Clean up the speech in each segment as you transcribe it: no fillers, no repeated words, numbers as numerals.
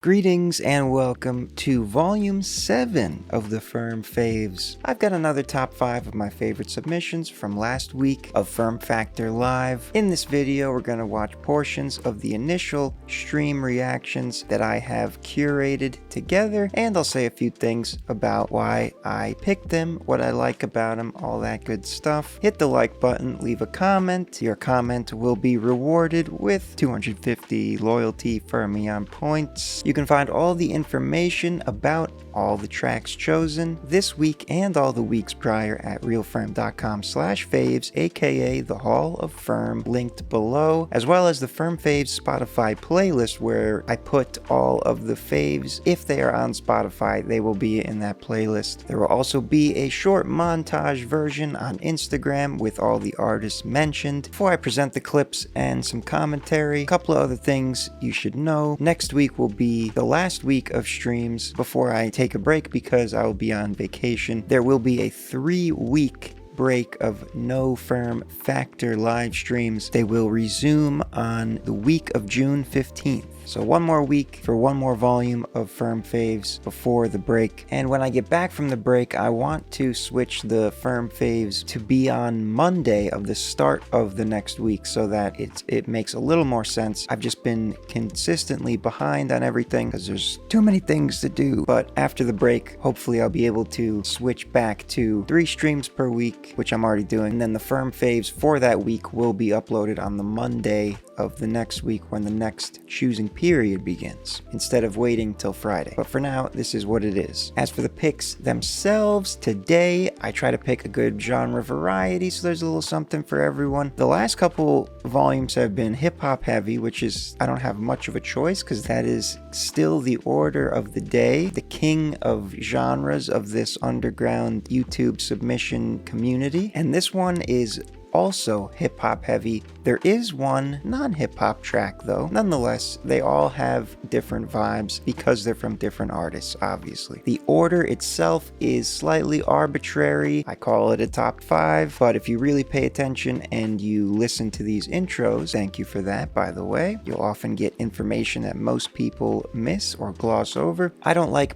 Greetings and welcome to Volume 7 of the FERM Faves. I've got another top 5 of my favorite submissions from last week of FERM Factor Live. In this video, we're going to watch portions of the initial stream reactions that I have curated together, and I'll say a few things about why I picked them, what I like about them, all that good stuff. Hit the like button, leave a comment. Your comment will be rewarded with 250 loyalty Fermion points. You can find all the information about all the tracks chosen this week and all the weeks prior at realferm.com/faves, aka the Hall of Ferm, linked below, as well as the FERM Faves Spotify playlist where I put all of the faves. If they are on Spotify, they will be in that playlist. There will also be a short montage version on Instagram with all the artists mentioned. Before I present the clips and some commentary, a couple of other things you should know. Next week will be the last week of streams before I take a break because I will be on vacation. There will be a 3-week break of no FERM Factor live streams. They will resume on the week of June 15th. So one more week for one more volume of FERM Faves before the break. And when I get back from the break, I want to switch the FERM Faves to be on Monday of the start of the next week so that it makes a little more sense. I've just been consistently behind on everything because there's too many things to do. But after the break, hopefully I'll be able to switch back to 3 streams per week, which I'm already doing. And then the FERM Faves for that week will be uploaded on the Monday of the next week when the next choosing period begins, instead of waiting till Friday. But for now, this is what it is. As for the picks themselves, today I try to pick a good genre variety, so there's a little something for everyone. The last couple volumes have been hip-hop heavy, which is, I don't have much of a choice because that is still the order of the day, the king of genres of this underground YouTube submission community. And this one is also hip-hop heavy. There is one non-hip-hop track though. Nonetheless, they all have different vibes because they're from different artists, obviously. The order itself is slightly arbitrary. I call it a top 5, but if you really pay attention and you listen to these intros, thank you for that, by the way, you'll often get information that most people miss or gloss over. I don't like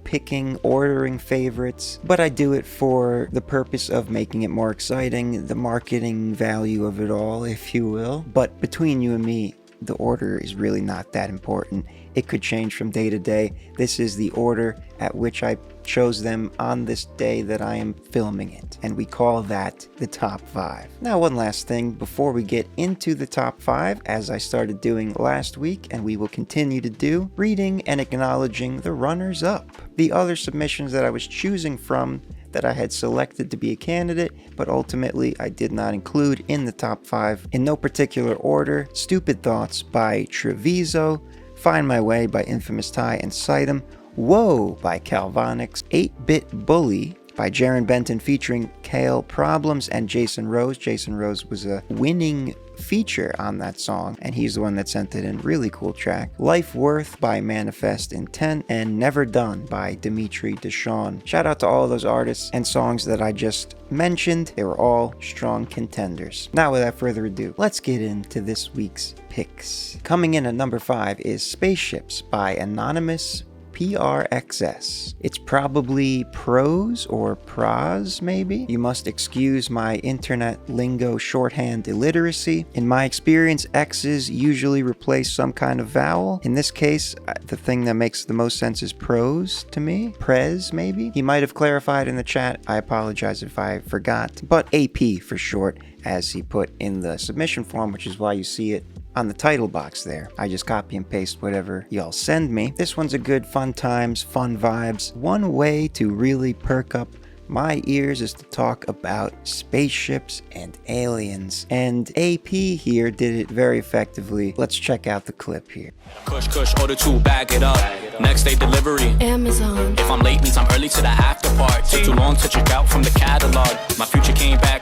ordering favorites, but I do it for the purpose of making it more exciting, the marketing value of it all, if you will. But between you and me, the order is really not that important. It could change from day to day. This is the order at which I chose them on this day that I am filming it, and we call that the top 5. Now, one last thing before we get into the top 5, as I started doing last week and we will continue to do, reading and acknowledging the runners-up, the other submissions that I was choosing from that I had selected to be a candidate, but ultimately I did not include in the top 5. In no particular order: Stupid Thoughts by Treviso, Find My Way by Infamous Ty and Sitem, Whoa by Calvonix, 8-Bit Bully by Jaron Benton featuring Kale Problems and Jason Rose. Jason Rose was a winning feature on that song, and he's the one that sent it in. Really cool track. Life Worth by Manifest Intent, and Never Done by Dimitri Deshawn. Shout out to all those artists and songs that I just mentioned. They were all strong contenders. Now, without further ado, let's get into this week's picks. Coming in at number 5 is Spaceships by Anonymous PRXS. It's probably prose or pros, maybe. You must excuse my internet lingo shorthand illiteracy. In my experience, X's usually replace some kind of vowel. In this case, the thing that makes the most sense is prose to me. Prez, maybe? He might have clarified in the chat. I apologize if I forgot. But AP for short, as he put in the submission form, which is why you see it on the title box there. I just copy and paste whatever y'all send me. This one's a good fun times, fun vibes. One way to really perk up my ears is to talk about spaceships and aliens. And AP here did it very effectively. Let's check out the clip here. Kush, order 2, bag it up. Next day delivery. Amazon. If I'm late, means I'm early to the after part. Took too long to check out from the catalog. My future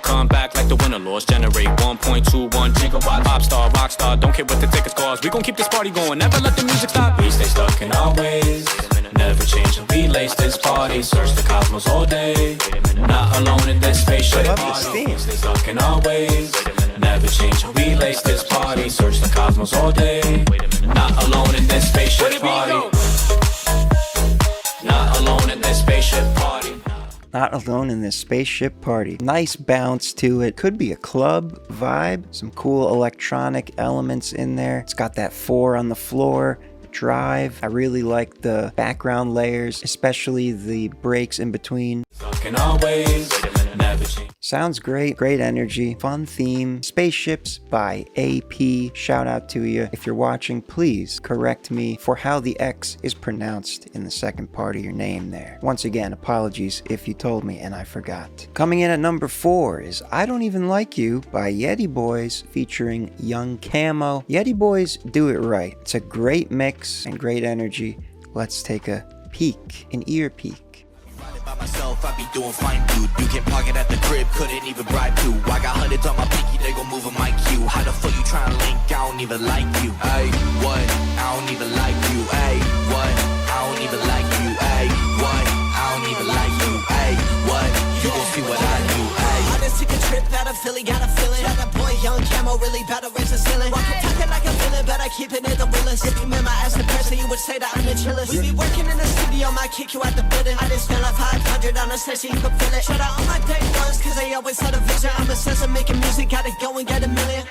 come back like the winner laws. Generate 1.21 gigawatt. Pop star, rock star, don't care what the tickets cost. We gon' keep this party going, never let the music stop. We stay stuck in our ways, never change and we lace this party. Search the cosmos all day, not alone in this spaceship party. We stay stuck in our ways, never change and we lace this party. Search the cosmos all day, not alone in this spaceship party. Not alone in this spaceship party. Nice bounce to it. Could be a club vibe. Some cool electronic elements in there. It's got that 4 on the floor. Drive. I really like the background layers, especially the breaks in between. Sounds great. Great energy. Fun theme. Spaceships by AP. Shout out to you. If you're watching, please correct me for how the X is pronounced in the second part of your name there. Once again, apologies if you told me and I forgot. Coming in at number 4 is I Don't Even Like You by Yeti Boys featuring Young Camo. Yeti Boys do it right. It's a great mix and great energy. Let's take a peek, an ear peek. By myself, I be doing fine, dude. You can park it at the crib, couldn't even bribe to. I got hundreds on my pinky, they gon' move in my queue. How the fuck you tryna link? I don't even like you. Ay, what? I don't even like you. Ay, what? I don't even like you. Ay, what? I don't even like you. Ay, what? You gon' see what I do. Ay. I just took a trip out of Philly, got a feeling. Got that boy Young Camo, really bout to raise the ceiling. Walking, talking like a villain, but I keep it in the realest. If you met my ass in person, you would say that I'm the chillest. We be working in the studio, might kick you out the building. I just spent like 500 on a session, you can feel it. Shout out all my day ones, cause they always had a vision. I'm obsessed with making music, gotta go and get a million.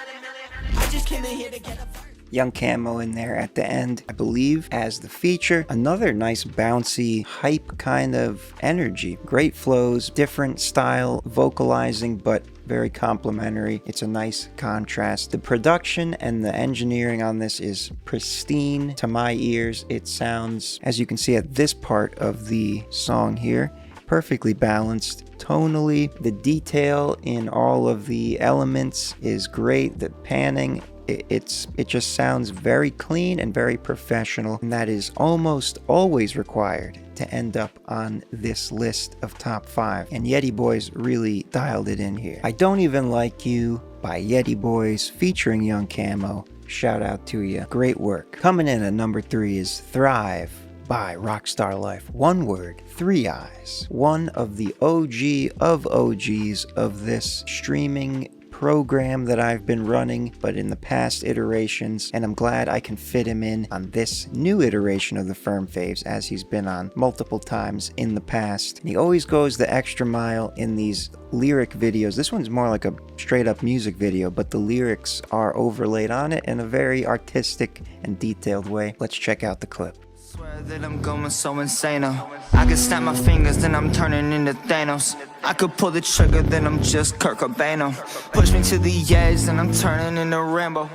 I just came in here to get a Young Camo in there at the end, I believe, as the feature. Another nice bouncy, hype kind of energy. Great flows, different style vocalizing, but very complimentary. It's a nice contrast. The production and the engineering on this is pristine to my ears. It sounds, as you can see at this part of the song here, perfectly balanced. Tonally, the detail in all of the elements is great. The panning, it just sounds very clean and very professional, and that is almost always required to end up on this list of top 5. And Yeti Boys really dialed it in here. I Don't Even Like You by Yeti Boys featuring Young Camo. Shout out to you. Great work. Coming in at number 3 is Thrive by Rockstar Life. One word, 3 eyes. One of the OG of OGs of this streaming program that I've been running, but in the past iterations, and I'm glad I can fit him in on this new iteration of the FERM Faves, as he's been on multiple times in the past. And he always goes the extra mile in these lyric videos. This one's more like a straight up music video, but the lyrics are overlaid on it in a very artistic and detailed way. Let's check out the clip. Swear that I'm going so insane. I can snap my fingers, then I'm turning into Thanos. I could pull the trigger, then I'm just Kurt Cobain. Push me to the edge, then I'm turning into Rambo.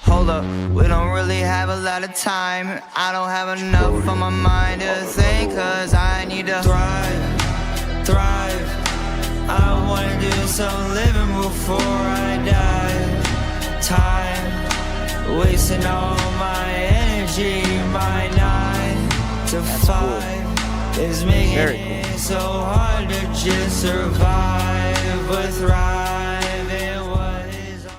Hold up, we don't really have a lot of time. I don't have enough on my mind to think, cause I need to thrive. I wanna do some living before I die. Time, wasting all my energy, my 9 to 5 is making it so hard to just survive, but thrive in what is on my...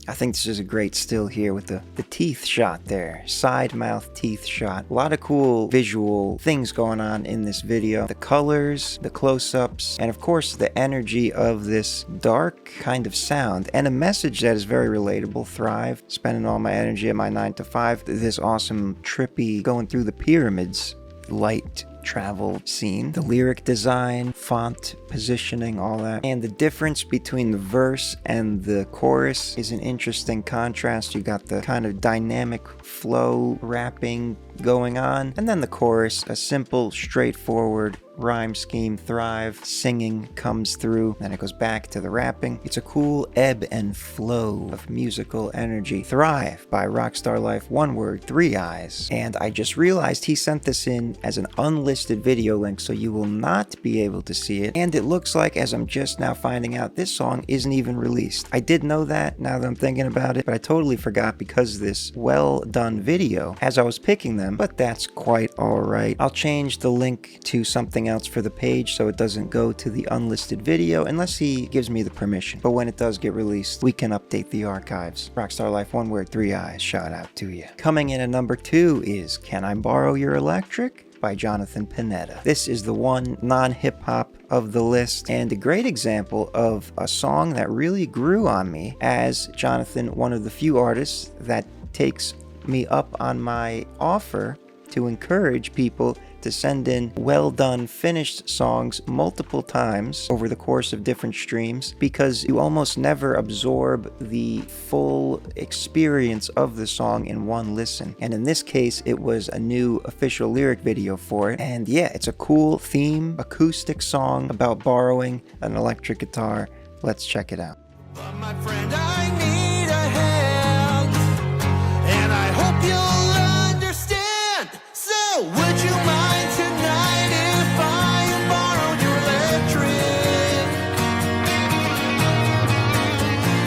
I think this is a great still here with the teeth shot there. Side mouth teeth shot. A lot of cool visual things going on in this video. The colors, the close-ups, and of course the energy of this dark kind of sound. And a message that is very relatable. Thrive. Spending all my energy at my 9 to 5. This awesome, trippy, going through the pyramids, light travel scene. The lyric design, font positioning, all that. And the difference between the verse and the chorus is an interesting contrast. You got the kind of dynamic flow rapping going on, and then the chorus, a simple, straightforward rhyme scheme. Thrive, singing comes through, then it goes back to the rapping. It's a cool ebb and flow of musical energy. Thrive by Rockstar Life, one word, 3 eyes. And I just realized he sent this in as an unlisted video link, so you will not be able to see it. And it looks like, as I'm just now finding out, this song isn't even released. I did know that now that I'm thinking about it, but I totally forgot because of this well done video as I was picking them, but that's quite alright. I'll change the link to something else for the page so it doesn't go to the unlisted video unless he gives me the permission. But when it does get released, we can update the archives. Rockstar Life, one word, 3 eyes. Shout out to you. Coming in at number 2 is Can I Borrow Your Electric by Jonathan Pineda. This is the one non-hip-hop of the list, and a great example of a song that really grew on me, as Jonathan, one of the few artists that takes me up on my offer to encourage people to send in well done finished songs multiple times over the course of different streams, because you almost never absorb the full experience of the song in one listen. And in this case, it was a new official lyric video for it. And yeah, it's a cool theme, acoustic song about borrowing an electric guitar. Let's check it out. But my friend, I need a hand, and I hope you'll understand. So would you mind tonight if I borrowed your electric?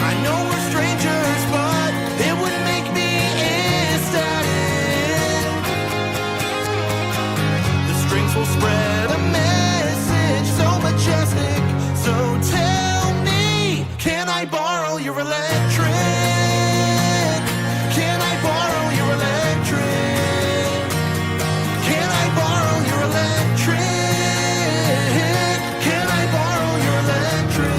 I know we're strangers, but it would make me ecstatic. The strings will spread a message so majestic. So tell me, can I borrow your electric? Can I borrow your electric? Can I borrow your electric? Can I borrow your electric?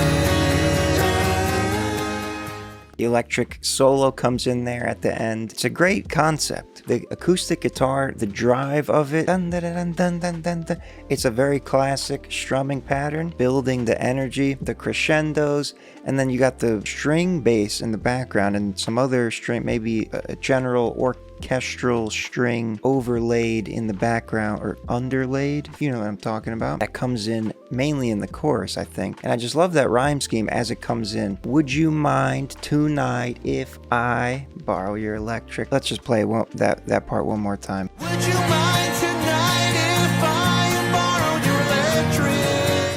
The electric solo comes in there at the end. It's a great concept. The acoustic guitar, the drive of it, dun, dun, dun, dun, dun, dun, dun. It's a very classic strumming pattern, building the energy, the crescendos, and then you got the string bass in the background and some other string, maybe a general orchestral string overlaid in the background, or underlaid, if you know what I'm talking about. That comes in mainly in the chorus, I think. And I just love that rhyme scheme as it comes in. Would you mind tonight if I borrow your electric? Let's just play that part one more time. Would you mind tonight if I borrowed your electric?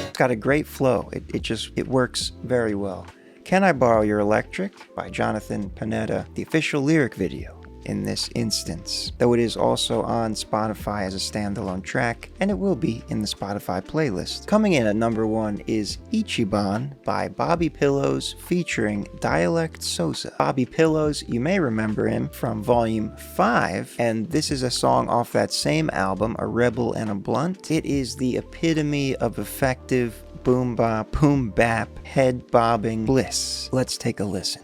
It's got a great flow. It works very well. Can I Borrow Your Electric by Jonathan Panetta, the official lyric video in this instance, though it is also on Spotify as a standalone track, and it will be in the Spotify playlist. Coming in at number 1 is Ichiban by Bobby Pillows featuring Dialect Sosa. Bobby Pillows, you may remember him from Volume 5, and this is a song off that same album, A Rebel and a Blunt. It is the epitome of effective boom bop, boom bap, head bobbing bliss. Let's take a listen.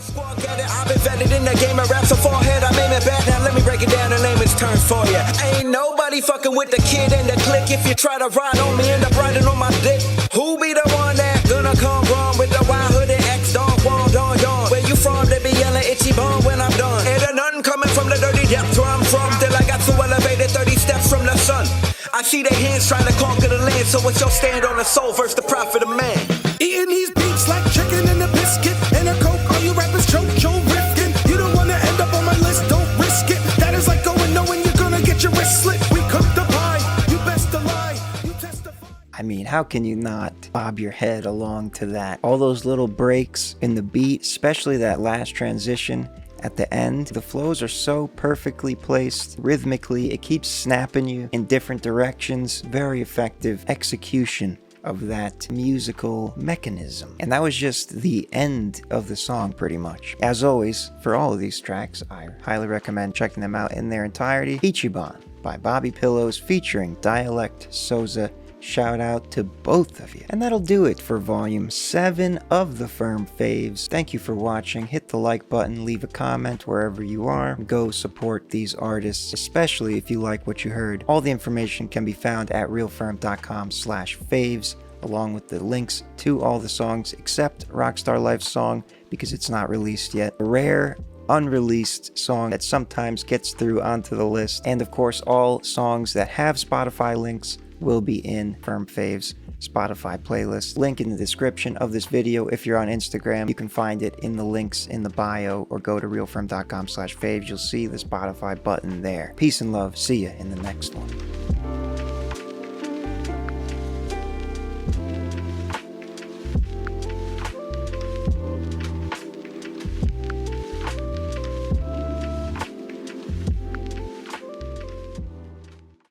I've been vetted in the game of rap, so forehead, I'm aiming back. Now let me break it down, the layman's terms for ya. Ain't nobody fucking with the kid and the clique. If you try to ride on me, end up riding on my dick. Who be the one that gonna come wrong with the wild hooded X-Dog, Wall, Don, Don? Where you from? They be yelling itchy bone when I'm done. Ain't a nothing coming from the dirty depths where I'm from. Till I got so elevated 30 steps from the sun. I see their hands trying to conquer the land. So what's your stand on the soul versus the prophet of man? Eating these beats like chicken and a biscuit and a coke. All you rappers choke your rifkin'. You don't wanna end up on my list, don't risk it. That is like going knowing you're gonna get your wrist slit. We cook the pie, you best to lie, you testify. I mean, how can you not bob your head along to that? All those little breaks in the beat, especially that last transition at the end. The flows are so perfectly placed rhythmically. It keeps snapping you in different directions. Very effective execution of that musical mechanism. And that was just the end of the song pretty much. As always, for all of these tracks, I highly recommend checking them out in their entirety. Ichiban by Bobby Pillows featuring Dialect Sosa. Shout out to both of you. And that'll do it for Volume 7 of the FERM Faves. Thank you for watching. Hit the like button, leave a comment wherever you are. Go support these artists, especially if you like what you heard. All the information can be found at realferm.com/faves, along with the links to all the songs except Rockstar Life's song, because it's not released yet. A rare unreleased song that sometimes gets through onto the list. And of course, all songs that have Spotify links will be in FERM Faves Spotify playlist. Link in the description of this video. If you're on Instagram, you can find it in the links in the bio, or go to realferm.com/faves. You'll see the Spotify button there. Peace and love. See ya in the next one.